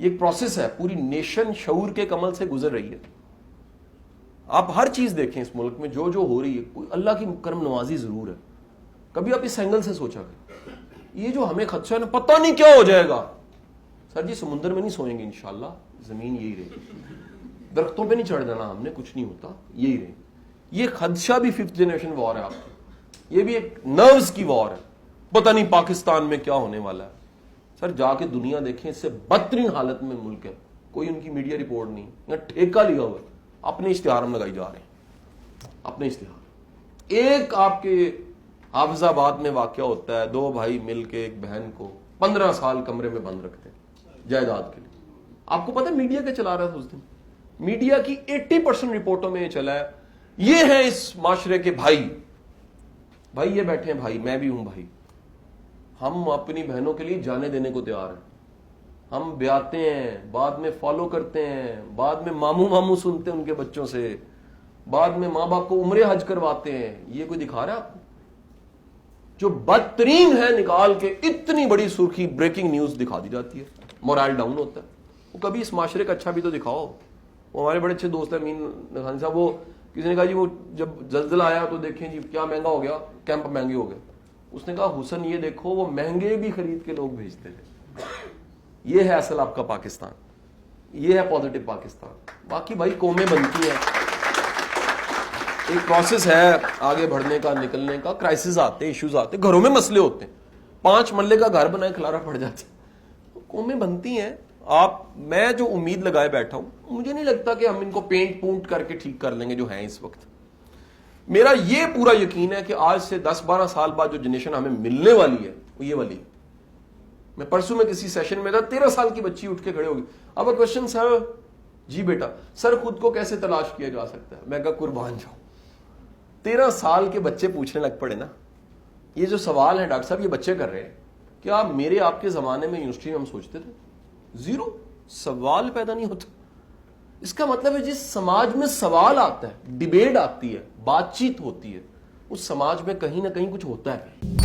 یہ ایک پروسیس ہے, پوری نیشن شعور کے کمل سے گزر رہی ہے. آپ ہر چیز دیکھیں اس ملک میں جو جو ہو رہی ہے, کوئی اللہ کی کرم نوازی ضرور ہے. کبھی آپ اس اینگل سے سوچا کریں, یہ جو ہمیں خدشہ ہے نا پتہ نہیں کیا ہو جائے گا, سر جی سمندر میں نہیں سوئیں گے انشاءاللہ, زمین یہی رہے گی, درختوں پہ نہیں چڑھ جانا ہم نے, کچھ نہیں ہوتا, یہی رہے. یہ خدشہ بھی 5th جنریشن وار ہے آپ کی, یہ بھی ایک نروز کی وار ہے, پتہ نہیں پاکستان میں کیا ہونے والا ہے. سر جا کے دنیا دیکھیں, اس سے بدترین حالت میں ملک ہے, کوئی ان کی میڈیا رپورٹ نہیں, یا ٹھیکہ لیا ہوا ہے, اپنے اشتہار میں لگائی جا رہے ہیں, اپنے اشتہار. ایک آپ کے حافظ آباد میں واقعہ ہوتا ہے, 2 بھائی مل کے ایک بہن کو 15 سال کمرے میں بند رکھتے ہیں جائیداد کے لیے. آپ کو پتا میڈیا کے چلا رہا تھا اس دن, میڈیا کی 80% رپورٹوں میں یہ چلا ہے, یہ ہے اس معاشرے کے بھائی, بھائی یہ بیٹھے ہیں بھائی, میں بھی ہوں بھائی, ہم اپنی بہنوں کے لیے جانے دینے کو تیار ہیں, ہم بیاتے ہیں, بعد میں فالو کرتے ہیں, بعد میں ماموں سنتے ہیں ان کے بچوں سے, بعد میں ماں باپ کو عمرے حج کرواتے ہیں. یہ کوئی دکھا رہا ہے آپ کو؟ جو بدترین ہے نکال کے اتنی بڑی سرخی بریکنگ نیوز دکھا دی جاتی ہے, مورال ڈاؤن ہوتا ہے. وہ کبھی اس معاشرے کا اچھا بھی تو دکھاؤ. وہ ہمارے بڑے اچھے دوست ہیں امین خان صاحب, وہ کسی نے کہا جی وہ جب زلزلہ آیا تو دیکھیں جی کیا مہنگا ہو گیا, کیمپ مہنگے ہو گئے. اس نے کہا حسن یہ دیکھو وہ مہنگے بھی خرید کے لوگ بھیجتے تھے. یہ ہے اصل آپ کا پاکستان, یہ ہے پازیٹو پاکستان. باقی بھائی قومیں بنتی ہیں, ایک پروسیس ہے آگے بڑھنے کا, نکلنے کا. کرائسس آتے ہیں, ایشوز آتے ہیں, گھروں میں مسئلے ہوتے ہیں, 5 مرلے کا گھر بنائے کھلارا پڑ جاتا ہے, قومیں بنتی ہیں. میں جو امید لگائے بیٹھا ہوں, مجھے نہیں لگتا کہ ہم ان کو پینٹ پونٹ کر کے ٹھیک کر لیں گے جو ہیں اس وقت. میرا یہ پورا یقین ہے کہ آج سے 10-12 سال بعد جو جنریشن ہمیں ملنے والی ہے وہ یہ والی. میں پرسوں میں کسی سیشن میں تھا, 13 سال کی بچی اٹھ کے کھڑے ہوگی, اب کوشچن سر, جی بیٹا سر خود کو کیسے تلاش کیا جا سکتا ہے. میں کہا قربان جاؤں, 13 سال کے بچے پوچھنے لگ پڑے نا. یہ جو سوال ہے ڈاکٹر صاحب یہ بچے کر رہے ہیں, کیا میرے آپ کے زمانے میں یونیورسٹی میں ہم سوچتے تھے؟ زیرو, سوال پیدا نہیں ہوتا. اس کا مطلب ہے جس سماج میں سوال آتا ہے, ڈیبیٹ آتی ہے, بات چیت ہوتی ہے, اس سماج میں کہیں نہ کہیں کچھ ہوتا ہے.